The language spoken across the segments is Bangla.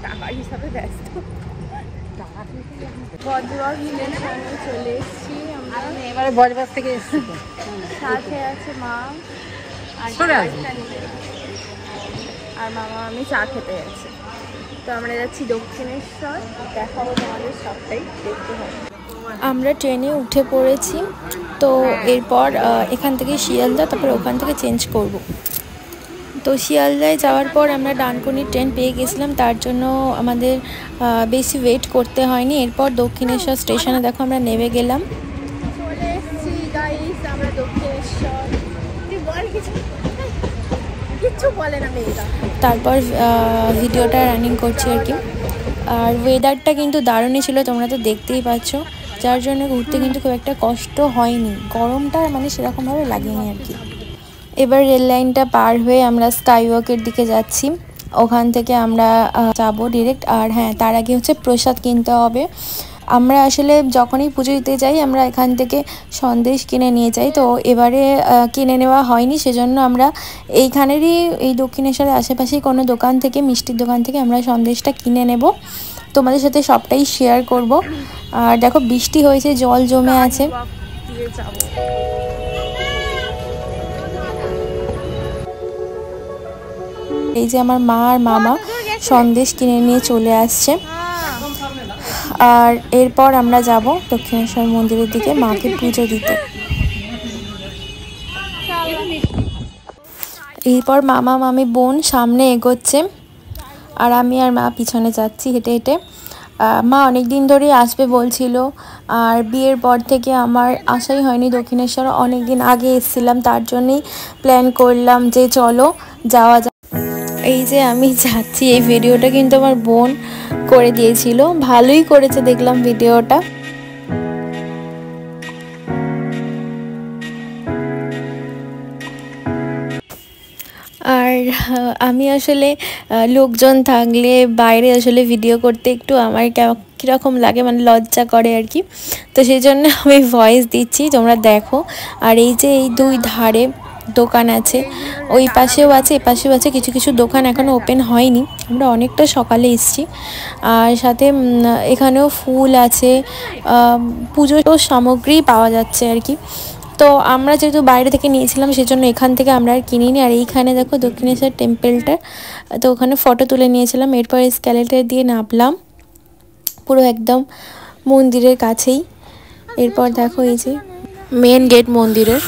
টাকার হিসাবে ব্যস্ত। বজবজ স্টেশনে চলে এসেছি আমরা, এবারে বজবজ থেকে এসেছি। সাথে আছে মা আর মামা আমি চা খেতে গেছে। তো আমরা যাচ্ছি দক্ষিণেশ্বর, দেখাবো তোমাদের সবটাই, দেখতে হবে। আমরা ট্রেনে উঠে পড়েছি। তো এরপর এখান থেকে শিয়ালদা, তারপর ওখান থেকে চেঞ্জ করব। তো শিয়ালদায় যাওয়ার পর আমরা ডানকুনির ট্রেন পেয়ে গেছিলাম, তার জন্য আমাদের বেশি ওয়েট করতে হয়নি। এরপর দক্ষিণেশ্বর স্টেশনে দেখো আমরা নেমে গেলাম, চলে এসেছি গাইস আমরা দক্ষিণেশ্বর। কিচ্ছু বলে না মেয়েরা। তারপর ভিডিওটা রানিং করছি আর কি। আর ওয়েদারটা কিন্তু দারুণই ছিল, তোমরা তো দেখতেই পাচ্ছ, যার জন্য ঘুরতে কিন্তু খুব একটা কষ্ট হয়নি, গরমটা মানে সেরকমভাবে লাগেনি আর কি। এবার রেল লাইনটা পার হয়ে আমরা স্কাইওয়াকের দিকে যাচ্ছি, ওখান থেকে আমরা যাব ডিরেক্ট। আর হ্যাঁ, তার আগে হচ্ছে প্রসাদ কিনতে হবে। আমরা আসলে যখনই পুজো দিতে যাই আমরা এখান থেকে সন্দেশ কিনে নিয়ে যাই, তো এবারে কিনে নেওয়া হয়নি, সেজন্য আমরা এইখানেরই এই দক্ষিণেশ্বরের আশেপাশেই কোনো দোকান থেকে, মিষ্টির দোকান থেকে আমরা সন্দেশটা কিনে নেব, তোমাদের সাথে সবটাই শেয়ার করব। আর দেখো বৃষ্টি হয়েছে, জল জমে আছে। এই যে আমার মা আর মামা সন্দেশ কিনে নিয়ে চলে আসছে। আর এরপর আমরা যাব দক্ষিণেশ্বর মন্দিরের দিকে মাকে পুজো দিতে। এরপর মামা মামি বোন সামনে এগোচ্ছে আর আমি আর মা পিছনে যাচ্ছি হেঁটে হেঁটে। মা অনেক দিন ধরেই আসবে বলছিল, আর বিয়ের পর থেকে আমার আসাই হয়নি দক্ষিণেশ্বর। অনেক দিন আগে এসেছিলাম, তার জন্যই প্ল্যান করলাম যে চলো যাওয়া যায়। এই যে আমি যাচ্ছি, এই ভিডিওটা কিন্তু আমার বোন করে দিয়েছিল, ভালোই করেছে দেখলাম ভিডিওটা। আর আমি আসলে লোকজন থাকলে বাইরে আসলে ভিডিও করতে একটু আমার কীরকম লাগে, মানে লজ্জা করে আর কি, তো সেই জন্য আমি ভয়েস দিচ্ছি, তোমরা দেখো। আর এই যে এই দুই ধারে দোকান আছে, ওই পাশেও আছে এ পাশেও আছে, কিছু কিছু দোকান এখনও ওপেন হয়নি, আমরা অনেকটা সকালে এসেছি। আর সাথে এখানেও ফুল আছে, পুজোর সামগ্রী পাওয়া যাচ্ছে আর কি। তো আমরা যেহেতু বাইরে থেকে নিয়েছিলাম সেজন্য এখান থেকে আমরা আর কিনিনি। আর এইখানে দেখো দক্ষিণেশ্বর টেম্পলটা, তো ওখানে ফটো তুলে নিয়েছিলাম। এরপর এসক্যালেটর দিয়ে নামলাম পুরো একদম মন্দিরের কাছেই। এরপর দেখো এই যে মেন গেট মন্দিরের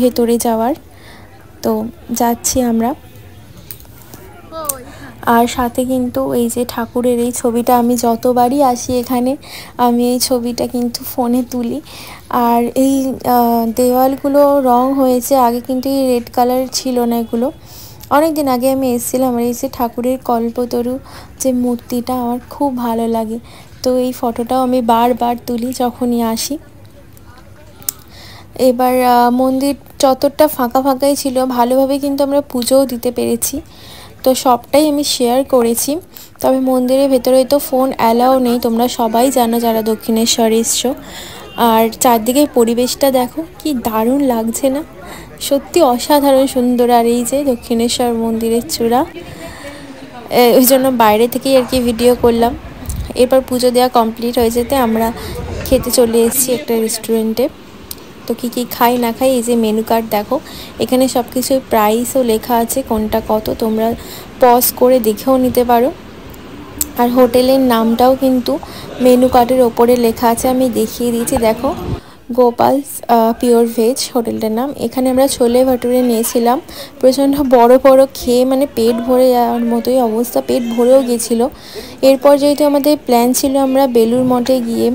ভেতরে যাওয়ার, তো যাচ্ছি আমরা। আর সাথে কিন্তু এই যে ঠাকুরের এই ছবিটা, আমি যতবারই আসি এখানে আমি এই ছবিটা কিন্তু ফোনে তুলি। আর এই দেওয়ালগুলো রং হয়েছে, আগে কিন্তু এই রেড কালার ছিল না, এগুলো অনেক দিন আগে আমি এসেছিলাম। আর এই যে ঠাকুরের কল্পতরু যে মূর্তিটা আমার খুব ভালো লাগে, তো এই ফটোটাও আমি বারবার তুলি যখনই আসি। এবার মন্দির চত্বরটা ফাঁকা ফাঁকাই ছিল, ভালোভাবে কিন্তু আমরা পুজোও দিতে পেরেছি, তো সবটাই আমি শেয়ার করেছি। তবে মন্দিরের ভেতরে তো ফোন অ্যালাউ নেই, তোমরা সবাই জানো যারা দক্ষিণেশ্বর এসছো। আর চারদিকের পরিবেশটা দেখো কি দারুণ লাগছে না, সত্যি অসাধারণ সুন্দর। আর এই যে দক্ষিণেশ্বর মন্দিরের চূড়া, ওই জন্য বাইরে থেকেই আর কি ভিডিও করলাম। এরপর পুজো দেওয়া কমপ্লিট হয়ে যেতে আমরা খেতে চলে এসেছি একটা রেস্টুরেন্টে। তো কী কী খাই না খাই, এই যে মেনু কার্ড দেখো, এখানে সব কিছুর প্রাইসও লেখা আছে, কোনটা কত, তোমরা পজ করে দেখেও নিতে পারো। আর হোটেলের নামটাও কিন্তু মেনু কার্ডের ওপরে লেখা আছে, আমি দেখিয়ে দিয়েছি দেখো, গোপালস পিওর ভেজ হোটেলটার নাম। এখানে আমরা ছোলে ভাটুরে নিয়েছিলাম, প্রচণ্ড বড় বড় খেয়ে মানে পেট ভরে যাওয়ার মতোই অবস্থা, পেট ভরেও গেছিলো। এরপর যেহেতু আমাদের প্ল্যান ছিল আমরা বেলুড় মঠে গিয়ে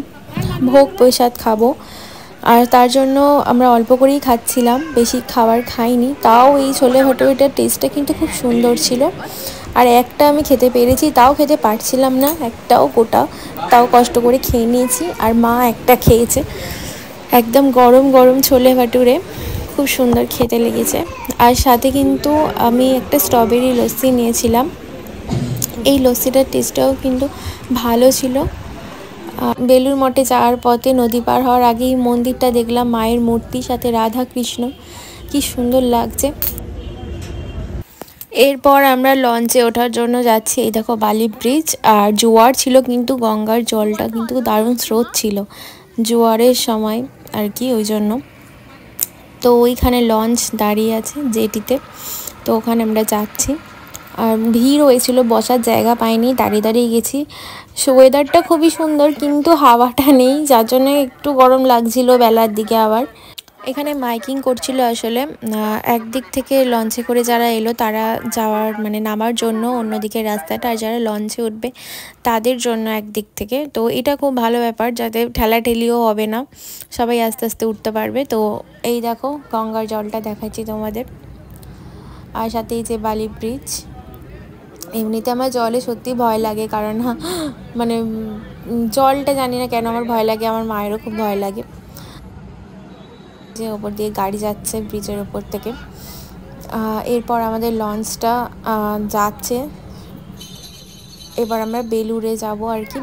ভোগ প্রসাদ খাবো, আর তার জন্য আমরা অল্প করেই খাচ্ছিলাম, বেশি খাবার খাইনি। তাও এই ছোলে ভাটুরেটার টেস্টটা কিন্তু খুব সুন্দর ছিল। আর একটা আমি খেতে পেরেছি, তাও খেতে পারছিলাম না একটাও গোটা, তাও কষ্ট করে খেয়ে নিয়েছি। আর মা একটা খেয়েছে, একদম গরম গরম ছোলে ভাটুরে, খুব সুন্দর খেতে লেগেছে। আর সাথে কিন্তু আমি একটা স্ট্রবেরি লস্যি নিয়েছিলাম, এই লস্যিটার টেস্টটাও কিন্তু ভালো ছিল। বেলুড় মঠে যাওয়ার পথে নদী পার হওয়ার আগেই মন্দিরটা দেখলাম, মায়ের মূর্তির সাথে রাধা কৃষ্ণ, কি সুন্দর লাগছে। এরপর আমরা লঞ্চে ওঠার জন্য যাচ্ছি। এই দেখো বালি ব্রিজ, আর জোয়ার ছিল কিন্তু গঙ্গার জলটা কিন্তু দারুণ স্রোত ছিল জোয়ারের সময় আর কি, ওই জন্য। তো ওইখানে লঞ্চ দাঁড়িয়ে আছে জেটিতে, তো ওখানে আমরা যাচ্ছি। আর ভিড় হয়েছিল, বসার জায়গা পাইনি, দাঁড়িয়ে দাঁড়িয়ে গেছি। ওয়েদারটা খুবই সুন্দর কিন্তু হাওয়াটা নেই, যার জন্য একটু গরম লাগছিল বেলার দিকে। আবার এখানে মাইকিং করছিল আসলে, একদিক থেকে লঞ্চে করে যারা এলো তারা যাওয়ার মানে নামার জন্য অন্যদিকে রাস্তাটা, আর যারা লঞ্চে উঠবে তাদের জন্য একদিক থেকে। তো এটা খুব ভালো ব্যাপার, যাতে ঠেলাঠেলিও হবে না, সবাই আস্তে আস্তে উঠতে পারবে। তো এই দেখো গঙ্গার জলটা দেখাচ্ছি তোমাদের, আর সাথে এই যে বালি ব্রিজ। এমনিতে আমার জলে সত্যি ভয় লাগে, কারণ মানে জলটা জানি না কেন আমার ভয় লাগে, আমার মায়েরও খুব ভয় লাগে। যে ওপর দিয়ে গাড়ি যাচ্ছে ব্রিজের ওপর থেকে। এরপর আমাদের লঞ্চটা যাচ্ছে, এবার আমরা বেলুড়ে যাব আর কি।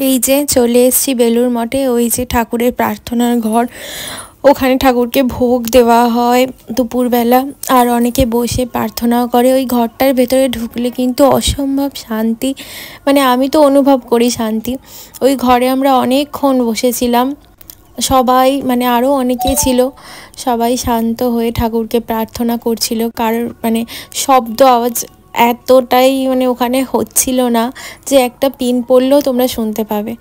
এই যে চলে এসেছি বেলুড় মঠে, ওই যে ঠাকুরের প্রার্থনার ঘর, ওখানে ঠাকুরকে ভোগ দেওয়া হয় দুপুরবেলা, আর অনেকে বসে প্রার্থনাও করে। ওই ঘরটার ভেতরে ঢুকলে কিন্তু অসম্ভব শান্তি, মানে আমি তো অনুভব করি শান্তি। ওই ঘরে আমরা অনেকক্ষণ বসেছিলাম, সবাই মানে আরও অনেকেই ছিল, সবাই শান্ত হয়ে ঠাকুরকে প্রার্থনা করছিল। কারোর মানে শব্দ আওয়াজ এতটাই মানে ওখানে হচ্ছিল না যে একটা পিন পড়লেও তোমরা শুনতে পাবে।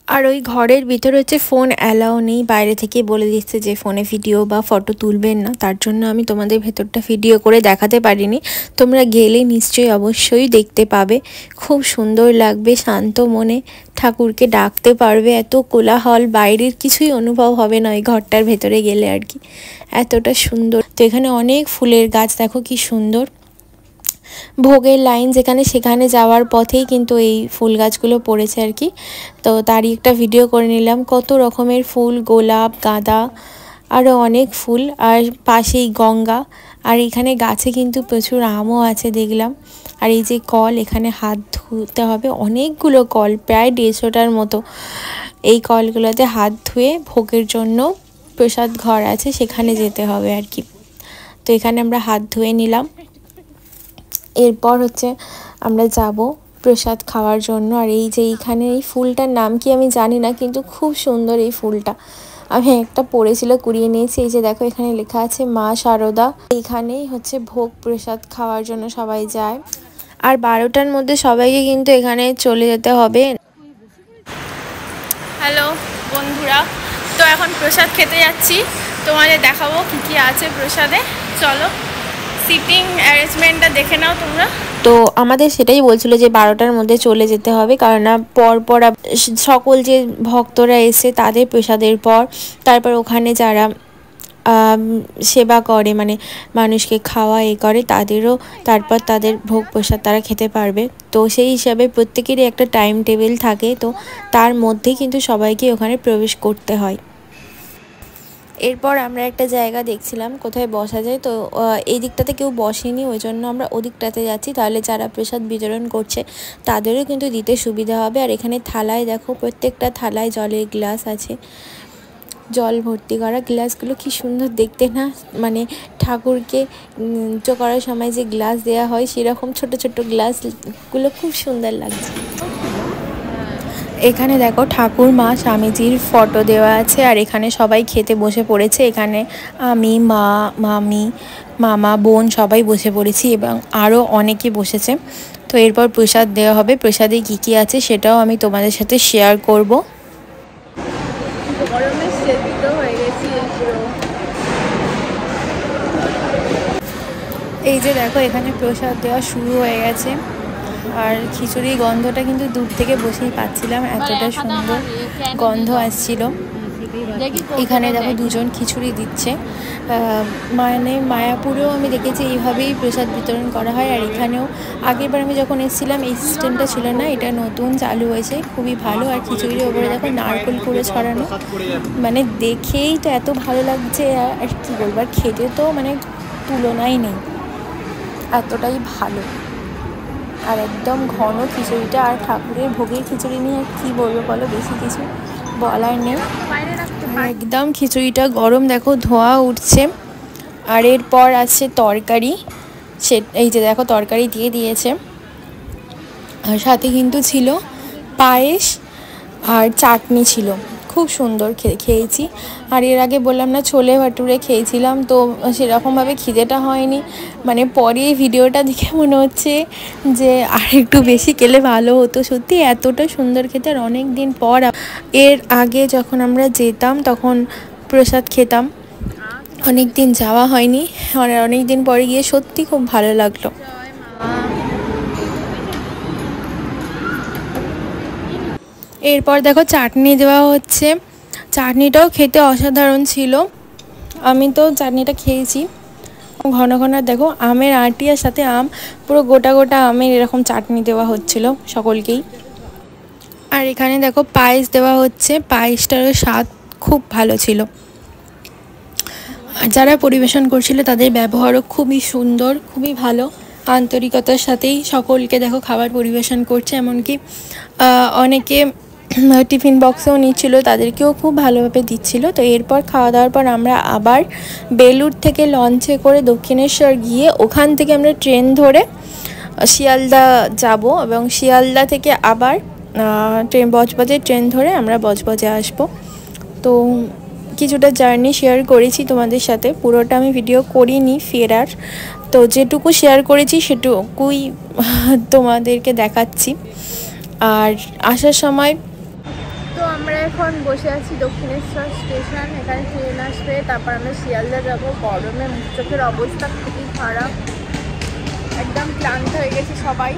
আর ওই ঘরের ভিতরে হচ্ছে ফোন অ্যালাউ নেই, বাইরে থেকে বলে দিচ্ছে যে ফোনে ভিডিও বা ফটো তুলবেন না, তার জন্য আমি তোমাদের ভেতরটা ভিডিও করে দেখাতে পারিনি। তোমরা গেলে নিশ্চয়ই অবশ্যই দেখতে পাবে, খুব সুন্দর লাগবে, শান্ত মনে ঠাকুরকে ডাকতে পারবে। এত কোলাহল, বাইরের কিছুই অনুভব হবে না ওই ঘরটার ভেতরে গেলে আর কি, এতটা সুন্দর। তো এখানে অনেক ফুলের গাছ, দেখো কি সুন্দর। ভোগের লাইন যেখানে, সেখানে যাওয়ার পথেই কিন্তু এই ফুল গাছগুলো পড়েছে আর কি। তো তারই একটা ভিডিও করে নিলাম, কত রকমের ফুল, গোলাপ, গাঁদা, আরও অনেক ফুল, আর পাশেই গঙ্গা। আর এখানে গাছে কিন্তু প্রচুর আমও আছে দেখলাম। আর এই যে কল, এখানে হাত ধুতে হবে, অনেকগুলো কল, প্রায় 150টার মতো। এই কলগুলোতে হাত ধুয়ে ভোগের জন্য প্রসাদ ঘর আছে সেখানে যেতে হবে আর কি। তো এখানে আমরা হাত ধুয়ে নিলাম। এরপর হচ্ছে আমরা যাব প্রসাদ খাওয়ার জন্য। আর এই যে এইখানে এই ফুলটার নাম কি আমি জানি না, কিন্তু খুব সুন্দর এই ফুলটা, আমি একটা পড়েছিল কুড়িয়ে নিয়েছি। এই যে দেখো এখানে লেখা আছে মা শারদা। এইখানেই হচ্ছে ভোগ প্রসাদ খাওয়ার জন্য সবাই যায়, আর 12টার মধ্যে সবাইকে কিন্তু এখানে চলে যেতে হবে। হ্যালো বন্ধুরা, তো এখন প্রসাদ খেতে যাচ্ছি, তোমাদের দেখাবো কি কি আছে প্রসাদে। চলো সিটিং অ্যারেঞ্জমেন্টটা দেখে নাও তোমরা। তো আমাদের সেটাই বলছিল যে 12টার মধ্যে চলে যেতে হবে, কারণ পর সকল যে ভক্তরা এসে তাদের প্রসাদের পর তারপর ওখানে যারা সেবা করে, মানে মানুষকে খাওয়া করে, তাদেরও তারপর তাদের ভোগ প্রসাদ তারা খেতে পারবে। তো সেই হিসাবে প্রত্যেকেরই একটা টাইম টেবিল থাকে, তো তার মধ্যেই কিন্তু সবাইকে ওখানে প্রবেশ করতে হয়। এরপর আমরা একটা জায়গা দেখছিলাম কোথায় বসা যায়, তো এই দিকটাতে কেউ বসেনি, ওই জন্য আমরা ওদিকটাতে যাচ্ছি, তাহলে যারা প্রসাদ বিতরণ করছে তাদেরও কিন্তু দিতে সুবিধা হবে। আর এখানে থালায় দেখো, প্রত্যেকটা থালায় জলের গ্লাস আছে, জল ভর্তি করা গ্লাসগুলো কি সুন্দর দেখতে না, মানে ঠাকুরকে পুজো করার সময় যে গ্লাস দেওয়া হয় সেরকম ছোট ছোট গ্লাসগুলো খুব সুন্দর লাগছে। এখানে দেখো ঠাকুর মা স্বামীজির ফটো দেওয়া আছে, আর এখানে সবাই খেতে বসে পড়েছে। এখানে আমি, মা, মামি, মামা, বোন সবাই বসে পড়েছি, এবং আরও অনেকে বসেছে। তো এরপর প্রসাদ দেওয়া হবে, প্রসাদে কী কী আছে সেটাও আমি তোমাদের সাথে শেয়ার করব। গরমে সেদ্ধ হয়ে গেছি পুরো। এই যে দেখো এখানে প্রসাদ দেওয়া শুরু হয়ে গেছে, আর খিচুড়ির গন্ধটা কিন্তু দূর থেকে বসেই পাচ্ছিলাম, এতটা সুন্দর গন্ধ আসছিল। এখানে দেখো দুজন খিচুড়ি দিচ্ছে, মানে মায়াপুরেও আমি দেখেছি এইভাবেই প্রসাদ বিতরণ করা হয়। আর এখানেও আগেরবার আমি যখন এসেছিলাম এই সিস্টেমটা ছিল না, এটা নতুন চালু হয়েছে, খুবই ভালো। আর খিচুড়ির ওপরে দেখো নারকেল করে ছড়ানো, মানে দেখেই তো এত ভালো লাগছে, আর কী বলবো, আর খেতে তো মানে তুলনাই নেই, এতটাই ভালো। আর একদম ঘন খিচুড়িটা, আর ঠাকুরের ভোগের খিচুড়ি নিয়ে আর কী বলবো বলো, বেশি কিছু বলার নেই, একদম খিচুড়িটা গরম, দেখো ধোঁয়া উঠছে। আর এরপর আছে তরকারি, এই যে দেখো তরকারি দিয়ে দিয়েছে, আর সাথে কিন্তু ছিল পায়েস আর চাটনি ছিল, খুব সুন্দর খেয়েছি। আর এর আগে বললাম না ছোলে ভাটুরে খেয়েছিলাম, তো সেরকমভাবে খিদেটা হয়নি, মানে পরে এই ভিডিওটা দেখে মনে হচ্ছে যে আর একটু বেশি খেলে ভালো হতো। সত্যি এতটা সুন্দর খেতে, আর অনেক দিন পর। এর আগে যখন আমরা যেতাম তখন প্রসাদ খেতাম, অনেক দিন যাওয়া হয়নি, আর অনেক দিন পরে গিয়ে সত্যি খুব ভালো লাগলো। এরপর দেখো চাটনি দেওয়া হচ্ছে, চাটনিটাও খেতে অসাধারণ ছিল, আমি তো চাটনিটা খেয়েছি। ঘন ঘন দেখো আমের আটি আর সাথে আম, পুরো গোটা গোটা আমের এরকম চাটনি দেওয়া হচ্ছিল সকলকেই। আর এখানে দেখো পায়েস দেওয়া হচ্ছে, পায়েসটারও স্বাদ খুব ভালো ছিল। আর যারা পরিবেশন করছিল তাদের ব্যবহারও খুবই সুন্দর, খুবই ভালো, আন্তরিকতার সাথেই সকলকে দেখো খাবার পরিবেশন করছে। এমনকি অনেকে টিফিন বক্সেও নিচ্ছিল, তাদেরকেও খুব ভালোভাবে দিচ্ছিল। তো এরপর খাওয়া দাওয়ার পর আমরা আবার বেলুড় থেকে লঞ্চে করে দক্ষিণেশ্বর গিয়ে ওখান থেকে আমরা ট্রেন ধরে শিয়ালদা যাব, এবং শিয়ালদা থেকে আবার বজবজের ট্রেন ধরে আমরা বজবজে আসব। তো কিছুটা জার্নি শেয়ার করেছি তোমাদের সাথে, পুরোটা আমি ভিডিও করিনি ফেরার, তো যেটুকু শেয়ার করেছি সেটুকুই তোমাদেরকে দেখাচ্ছি। আর আসার সময় তো আমরা এখন বসে আছি দক্ষিণেশ্বর স্টেশন, এখানে ট্রেন আসবে, তারপর আমরা শিয়ালদা যাবো। গরমে মুখ চোখের অবস্থা খুবই খারাপ, একদম ক্লান্ত হয়ে গেছে সবাই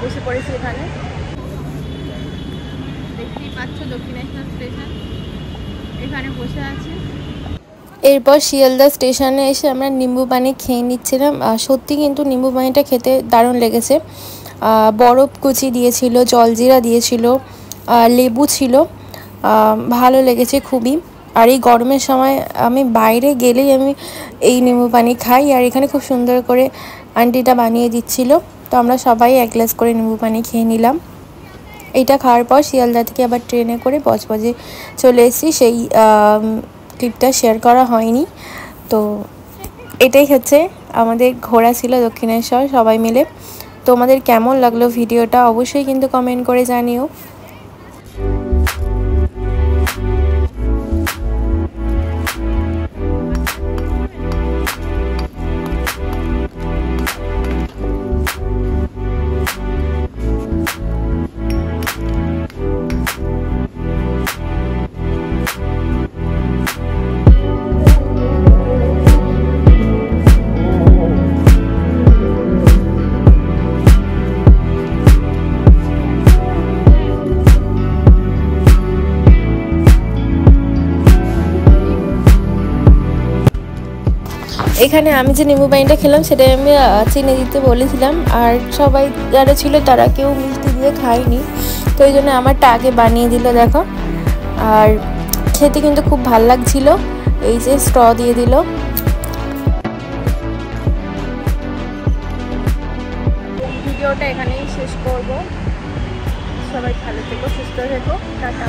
বসে পড়েছি এখানে, দেখতেই পাচ্ছ দক্ষিণেশ্বর স্টেশন, এখানে বসে আছি। এরপর শিয়ালদা স্টেশনে এসে আমরা নিম্বু পানি খেয়ে নিচ্ছিলাম, সত্যি কিন্তু নিম্বু পানিটা খেতে দারুণ লেগেছে। বরফ কুচি দিয়েছিল, জলজিরা দিয়েছিল, লেবু ছিল, ভালো লেগেছে খুবই। আর এই গরমের সময় আমি বাইরে গেলেই আমি এই নিম্বু পানি খাই, আর এখানে খুব সুন্দর করে আন্টিটা বানিয়ে দিচ্ছিল, তো আমরা সবাই এক গ্লাস করে নিম্বু পানি খেয়ে নিলাম। এইটা খাওয়ার পর শিয়ালদা থেকে আবার ট্রেনে করে বজবজে চলে এসেছি, সেই ক্লিপটা শেয়ার করা হয়নি। তো এটাই হচ্ছে আমাদের ঘোরা ছিল দক্ষিণেশ্বর সবাই মিলে। তোমাদের কেমন লাগলো ভিডিওটা অবশ্যই কিন্তু কমেন্ট করে জানিও। এখানে আমি যে নিম্বু পানিটা খেলাম সেটা আমি চিনি দিতে বলেছিলাম, আর সবাই যারা ছিল তারা কেউ মিষ্টি দিয়ে খায়নি, তো এই জন্য আমারটা আগে বানিয়ে দিল দেখো। আর খেতে কিন্তু খুব ভাল লাগছিল, এই যে স্ট্র দিয়ে দিল। ভিডিওটা এখানেই শেষ করব, সবাই ভালো থেকো, সুস্থ থেকো, টাটা।